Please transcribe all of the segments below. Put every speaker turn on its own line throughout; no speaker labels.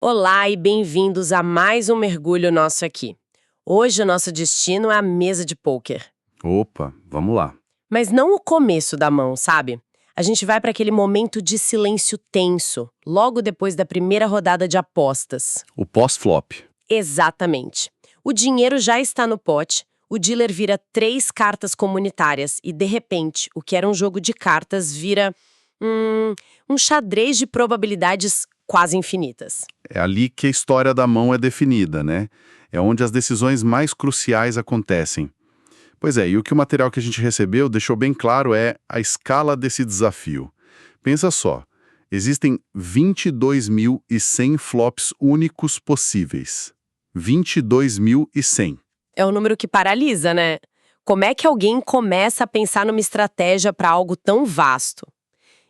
Olá e bem-vindos a mais um mergulho nosso aqui. Hoje o nosso destino é a mesa de pôquer.
Opa, vamos lá.
Mas não o começo da mão, sabe? A gente vai para aquele momento de silêncio tenso, logo depois da primeira rodada de apostas.
O pós-flop.
Exatamente. O dinheiro já está no pote, o dealer vira 3 cartas comunitárias e, de repente, o que era um jogo de cartas vira um xadrez de probabilidades quase infinitas.
É ali que a história da mão é definida, né? É onde as decisões mais cruciais acontecem. Pois é, e o que o material que a gente recebeu deixou bem claro é a escala desse desafio. Pensa só, existem 22.100 flops únicos possíveis. 22.100.
É um número que paralisa, né? Como é que alguém começa a pensar numa estratégia para algo tão vasto?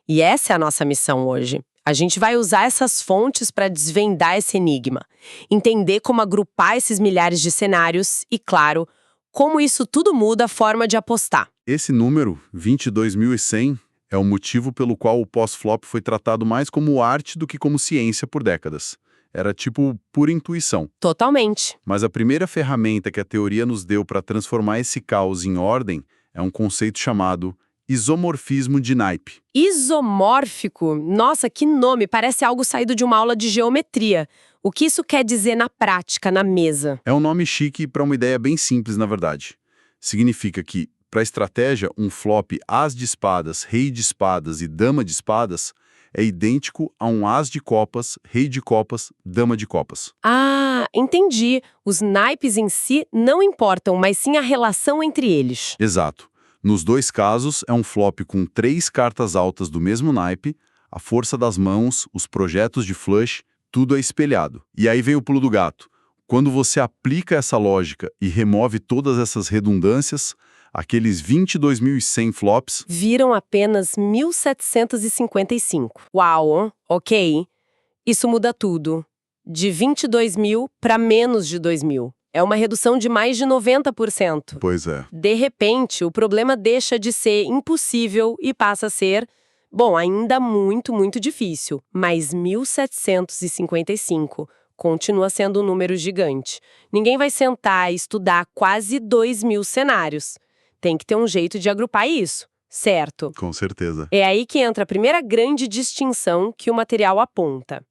E essa é a nossa missão hoje. A gente vai usar essas fontes para desvendar esse enigma, entender como agrupar esses milhares de cenários e, claro, como isso tudo muda a forma de apostar.
Esse número, 22.100, é o motivo pelo qual o pós-flop foi tratado mais como arte do que como ciência por décadas. Era tipo pura intuição.
Totalmente.
Mas a primeira ferramenta que a teoria nos deu para transformar esse caos em ordem é um conceito chamado isomorfismo de naipe.
Isomórfico? Nossa, que nome! Parece algo saído de uma aula de geometria. O que isso quer dizer na prática, na mesa?
É um nome chique para uma ideia bem simples, na verdade. Significa que, para a estratégia, um flop as de espadas, rei de espadas e dama de espadas é idêntico a um as de copas, rei de copas, dama de copas.
Ah, entendi. Os naipes em si não importam, mas sim a relação entre eles.
Exato. Nos dois casos, é um flop com 3 cartas altas do mesmo naipe, a força das mãos, os projetos de flush, tudo é espelhado. E aí vem o pulo do gato. Quando você aplica essa lógica e remove todas essas redundâncias, aqueles 22.100 flops...
Viram apenas 1.755. Uau, ok. Isso muda tudo. De 22.000 para menos de 2.000. É uma redução de mais de 90%.
Pois é.
De repente, o problema deixa de ser impossível e passa a ser, bom, ainda muito, muito difícil. Mas 1.755 continua sendo um número gigante. Ninguém vai sentar e estudar quase 2.000 cenários. Tem que ter um jeito de agrupar isso, certo?
Com certeza.
É aí que entra a primeira grande distinção que o material aponta.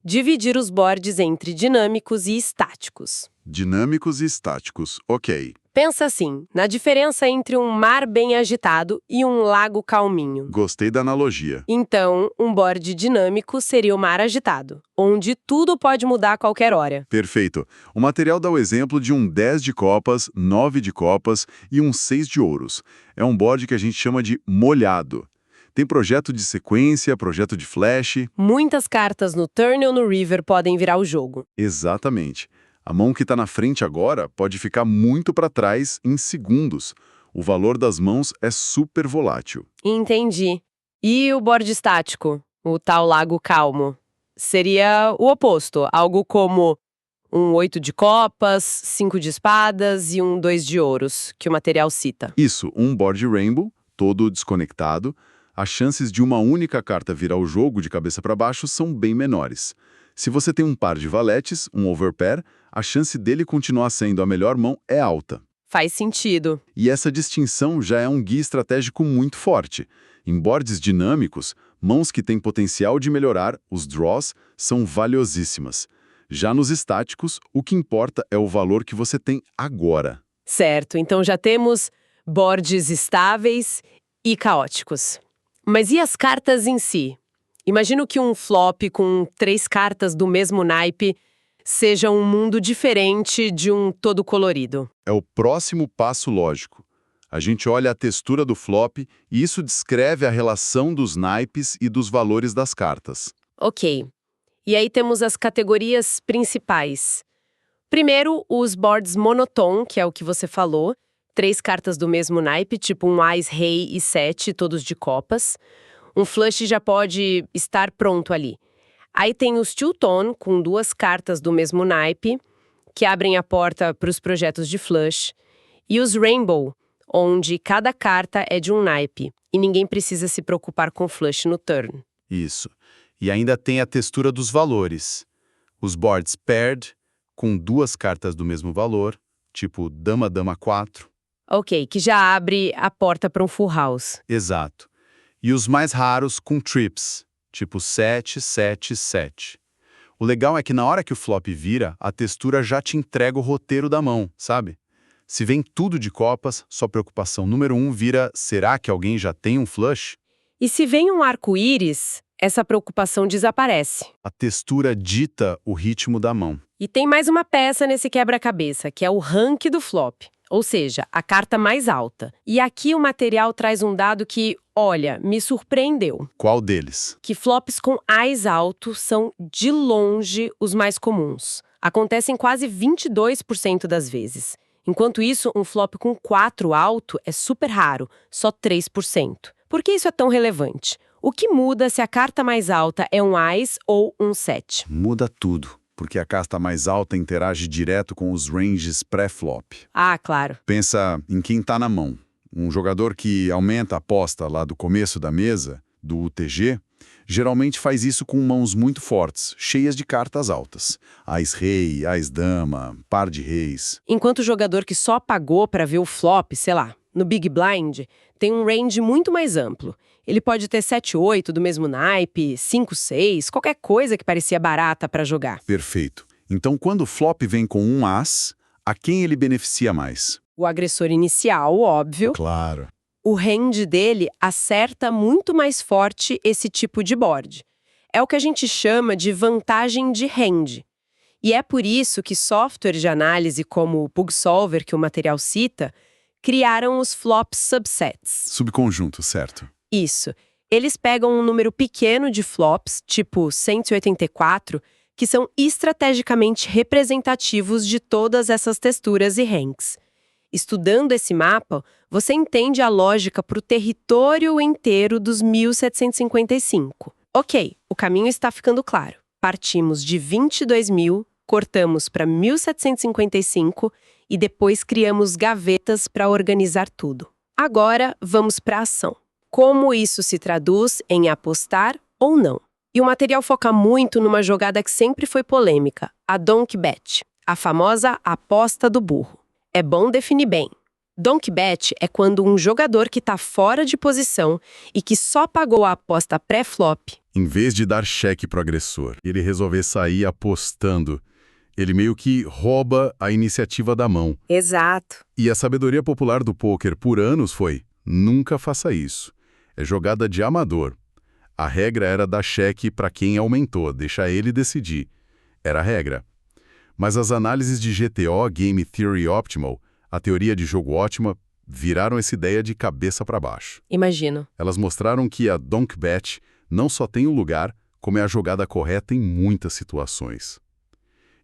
Dividir os boards entre dinâmicos e estáticos.
Dinâmicos e estáticos, ok.
Pensa assim, na diferença entre um mar bem agitado e um lago calminho.
Gostei da analogia.
Então, um board dinâmico seria o mar agitado, onde tudo pode mudar a qualquer hora.
Perfeito. O material dá o exemplo de um 10 de copas, 9 de copas e um 6 de ouros. É um board que a gente chama de molhado. Tem projeto de sequência, projeto de flash.
Muitas cartas no turn ou no river podem virar o jogo.
Exatamente. A mão que está na frente agora pode ficar muito para trás em segundos. O valor das mãos é super volátil.
Entendi. E o board estático, o tal lago calmo? Seria o oposto, algo como um 8 de copas, 5 de espadas e um 2 de ouros, que o material cita.
Isso, um board rainbow, todo desconectado. As chances de uma única carta virar o jogo de cabeça para baixo são bem menores. Se você tem um par de valetes, um overpair, a chance dele continuar sendo a melhor mão é alta.
Faz sentido.
E essa distinção já é um guia estratégico muito forte. Em boards dinâmicos, mãos que têm potencial de melhorar, os draws, são valiosíssimas. Já nos estáticos, o que importa é o valor que você tem agora.
Certo, então já temos boards estáveis e caóticos. Mas e as cartas em si? Imagino que um flop com 3 cartas do mesmo naipe seja um mundo diferente de um todo colorido.
É o próximo passo lógico. A gente olha a textura do flop e isso descreve a relação dos naipes e dos valores das cartas.
Ok. E aí temos as categorias principais. Primeiro, os boards monotone, que é o que você falou. 3 cartas do mesmo naipe, tipo um Ás, Rei e 7, todos de copas. Um flush já pode estar pronto ali. Aí tem os two-tone, com 2 cartas do mesmo naipe, que abrem a porta para os projetos de flush. E os rainbow, onde cada carta é de um naipe, e ninguém precisa se preocupar com flush no turn.
Isso. E ainda tem a textura dos valores. Os boards paired, com duas cartas do mesmo valor, tipo dama, dama 4.
Ok, que já abre a porta para um full house.
Exato. E os mais raros com trips, tipo 7, 7, 7. O legal é que na hora que o flop vira, a textura já te entrega o roteiro da mão, sabe? Se vem tudo de copas, sua preocupação número 1 vira: será que alguém já tem um flush?
E se vem um arco-íris, essa preocupação desaparece.
A textura dita o ritmo da mão.
E tem mais uma peça nesse quebra-cabeça, que é o rank do flop, ou seja, a carta mais alta. E aqui o material traz um dado que, olha, me surpreendeu.
Qual deles?
Que flops com ás alto são, de longe, os mais comuns. Acontecem quase 22% das vezes. Enquanto isso, um flop com 4 alto é super raro, só 3%. Por que isso é tão relevante? O que muda se a carta mais alta é um ás ou um 7?
Muda tudo, porque a carta mais alta interage direto com os ranges pré-flop.
Ah, claro.
Pensa em quem tá na mão. Um jogador que aumenta a aposta lá do começo da mesa, do UTG, geralmente faz isso com mãos muito fortes, cheias de cartas altas. Ás-rei, ás-dama, par de reis.
Enquanto o jogador que só pagou para ver o flop, sei lá, no Big Blind, tem um range muito mais amplo. Ele pode ter 7-8 do mesmo naipe, 5-6, qualquer coisa que parecia barata para jogar.
Perfeito. Então, quando o flop vem com um as, a quem ele beneficia mais?
O agressor inicial, óbvio.
Claro.
O range dele acerta muito mais forte esse tipo de board. É o que a gente chama de vantagem de range. E é por isso que softwares de análise como o PugSolver, que o material cita, criaram os flop subsets.
Subconjunto, certo.
Isso. Eles pegam um número pequeno de flops, tipo 184, que são estrategicamente representativos de todas essas texturas e ranks. Estudando esse mapa, você entende a lógica para o território inteiro dos 1755. Ok, o caminho está ficando claro. Partimos de 22.000, cortamos para 1755 e depois criamos gavetas para organizar tudo. Agora, vamos para a ação. Como isso se traduz em apostar ou não? E o material foca muito numa jogada que sempre foi polêmica, a Donkey Bet, a famosa aposta do burro. É bom definir bem. Donkey Bet é quando um jogador que está fora de posição e que só pagou a aposta pré-flop,
em vez de dar cheque pro agressor, ele resolver sair apostando, ele meio que rouba a iniciativa da mão.
Exato.
E a sabedoria popular do pôquer por anos foi: nunca faça isso. É jogada de amador. A regra era dar cheque para quem aumentou, deixar ele decidir. Era a regra. Mas as análises de GTO, Game Theory Optimal, a teoria de jogo ótima, viraram essa ideia de cabeça para baixo.
Imagino.
Elas mostraram que a Donkey Bet não só tem um lugar, como é a jogada correta em muitas situações.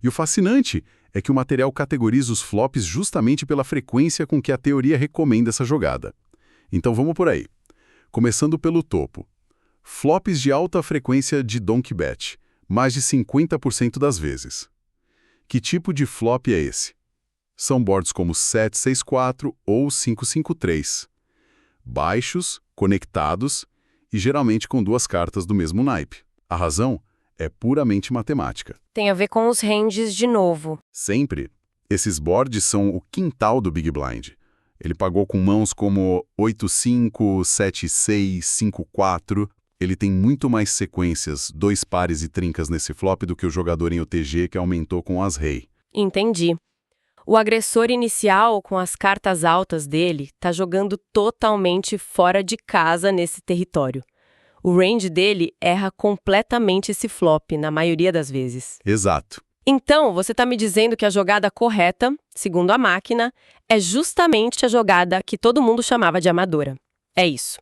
E o fascinante é que o material categoriza os flops justamente pela frequência com que a teoria recomenda essa jogada. Então vamos por aí. Começando pelo topo. Flops de alta frequência de Donkey Bet, mais de 50% das vezes. Que tipo de flop é esse? São boards como 764 ou 553. Baixos, conectados e geralmente com duas cartas do mesmo naipe. A razão é puramente matemática.
Tem a ver com os ranges de novo.
Sempre. Esses boards são o quintal do Big Blind. Ele pagou com mãos como 8-5, 7-6, 5-4. Ele tem muito mais sequências, dois pares e trincas nesse flop do que o jogador em UTG que aumentou com as-rei.
Entendi. O agressor inicial, com as cartas altas dele, tá jogando totalmente fora de casa nesse território. O range dele erra completamente esse flop, na maioria das vezes.
Exato.
Então, você tá me dizendo que a jogada correta, segundo a máquina, é justamente a jogada que todo mundo chamava de amadora. É isso.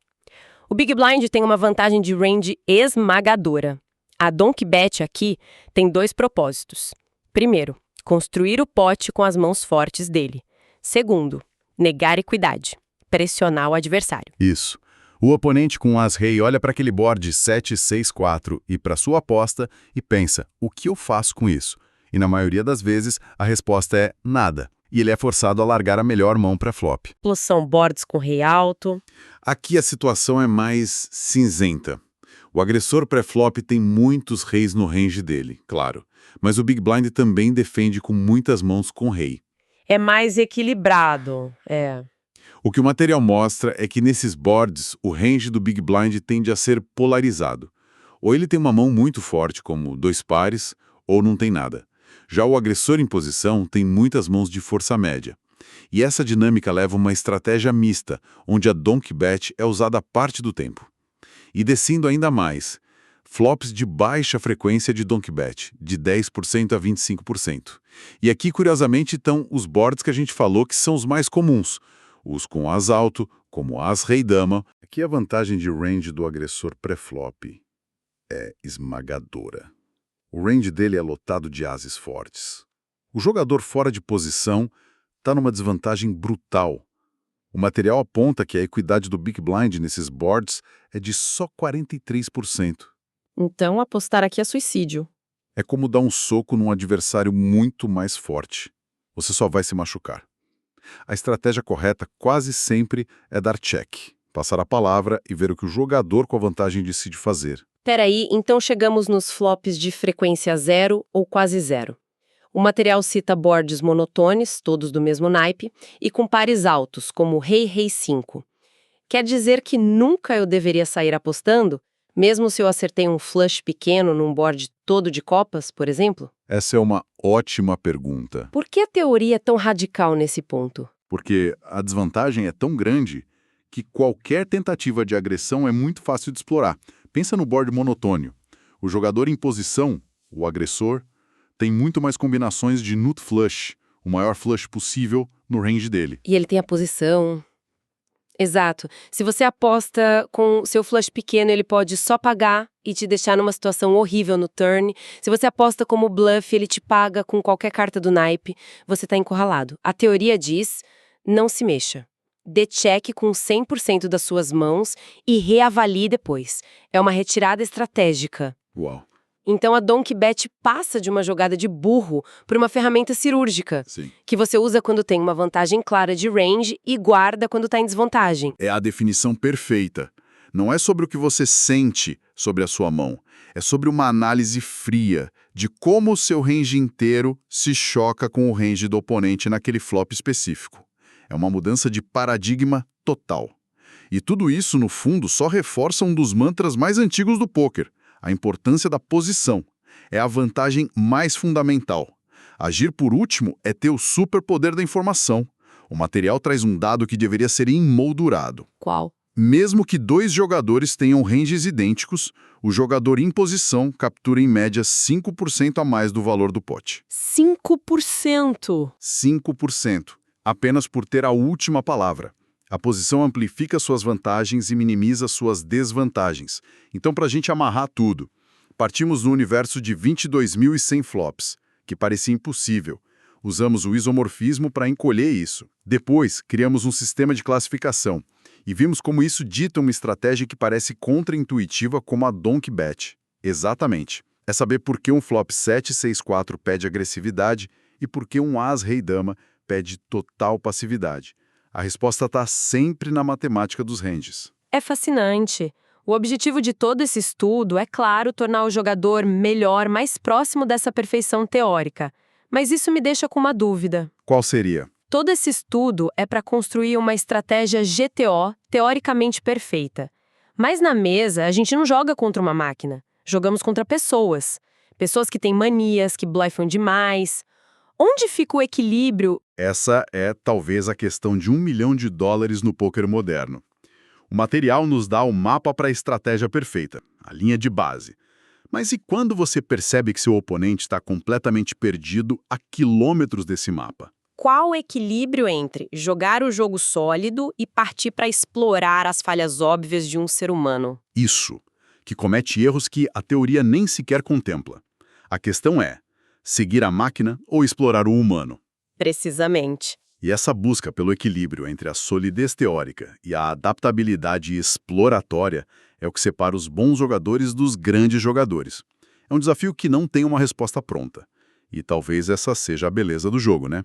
O Big Blind tem uma vantagem de range esmagadora. A Donkey Bet aqui tem dois propósitos. Primeiro, construir o pote com as mãos fortes dele. Segundo, negar equidade, pressionar o adversário.
Isso. O oponente com as-rei olha para aquele board 7-6-4 e para sua aposta e pensa: o que eu faço com isso? E na maioria das vezes a resposta é nada. E ele é forçado a largar a melhor mão para flop.
São boards com rei alto.
Aqui a situação é mais cinzenta.
O agressor pré-flop tem muitos reis no range dele, claro, mas o Big Blind também defende com muitas mãos com rei.
É mais equilibrado, é.
O que o material mostra é que nesses boards, o range do Big Blind tende a ser polarizado. Ou ele tem uma mão muito forte, como dois pares, ou não tem nada. Já o agressor em posição tem muitas mãos de força média. E essa dinâmica leva a uma estratégia mista, onde a Donkey Bet é usada parte do tempo. E descendo ainda mais, flops de baixa frequência de Donkey Bet, de 10% a 25%. E aqui, curiosamente, estão os boards que a gente falou que são os mais comuns, os com as alto, como as rei-dama.
Aqui a vantagem de range do agressor pré-flop é esmagadora. O range dele é lotado de ases fortes. O jogador fora de posição está numa desvantagem brutal. O material aponta que a equidade do Big Blind nesses boards é de só 43%.
Então, apostar aqui é suicídio.
É como dar um soco num adversário muito mais forte. Você só vai se machucar. A estratégia correta quase sempre é dar check, passar a palavra e ver o que o jogador com a vantagem decide fazer.
Peraí, então chegamos nos flops de frequência zero ou quase zero. O material cita boards monotones, todos do mesmo naipe, e com pares altos, como rei, rei 5. Quer dizer que nunca eu deveria sair apostando, mesmo se eu acertei um flush pequeno num board todo de copas, por exemplo?
Essa é uma ótima pergunta,
Por que a teoria é tão radical nesse ponto?
porque a desvantagem é tão grande que qualquer tentativa de agressão é muito fácil de explorar. Pensa no board monotônio. O jogador em posição, o agressor, tem muito mais combinações de nut flush, o maior flush possível no range dele.
E ele tem a posição. Exato. Se você aposta com seu flush pequeno, ele pode só pagar e te deixar numa situação horrível no turn. Se você aposta como bluff, ele te paga com qualquer carta do naipe, você tá encurralado. A teoria diz, não se mexa. Dê check com 100% das suas mãos e reavalie depois. É uma retirada estratégica.
Uau.
Então a Donkey Bet passa de uma jogada de burro para uma ferramenta cirúrgica,
Sim.
que você usa quando tem uma vantagem clara de range e guarda quando está em desvantagem.
É a definição perfeita. Não é sobre o que você sente sobre a sua mão. É sobre uma análise fria de como o seu range inteiro se choca com o range do oponente naquele flop específico. É uma mudança de paradigma total. E tudo isso, no fundo, só reforça um dos mantras mais antigos do pôquer, a importância da posição. É a vantagem mais fundamental. Agir por último é ter o superpoder da informação. O material traz um dado que deveria ser emoldurado.
Qual?
Mesmo que dois jogadores tenham ranges idênticos, o jogador em posição captura em média 5% a mais do valor do pote.
5%!
5%, apenas por ter a última palavra. A posição amplifica suas vantagens e minimiza suas desvantagens. Então, para a gente amarrar tudo, partimos do universo de 22.100 flops, que parecia impossível. Usamos o isomorfismo para encolher isso. Depois, criamos um sistema de classificação e vimos como isso dita uma estratégia que parece contraintuitiva como a Donkey Bet. Exatamente. É saber por que um flop 7-6-4 pede agressividade e por que um As-Rei-Dama pede total passividade. A resposta está sempre na matemática dos ranges.
É fascinante. O objetivo de todo esse estudo é, claro, tornar o jogador melhor, mais próximo dessa perfeição teórica. Mas isso me deixa com uma dúvida.
Qual seria?
Todo esse estudo é para construir uma estratégia GTO teoricamente perfeita. Mas na mesa, a gente não joga contra uma máquina. Jogamos contra pessoas. Pessoas que têm manias, que bluffam demais. Onde fica o equilíbrio?
Essa é, talvez, a questão de $1 milhão no pôquer moderno. O material nos dá o mapa para a estratégia perfeita, a linha de base. Mas e quando você percebe que seu oponente está completamente perdido a quilômetros desse mapa?
Qual o equilíbrio entre jogar o jogo sólido e partir para explorar as falhas óbvias de um ser humano?
Isso, que comete erros que a teoria nem sequer contempla. A questão é, seguir a máquina ou explorar o humano?
Precisamente.
E essa busca pelo equilíbrio entre a solidez teórica e a adaptabilidade exploratória é o que separa os bons jogadores dos grandes jogadores. É um desafio que não tem uma resposta pronta. E talvez essa seja a beleza do jogo, né?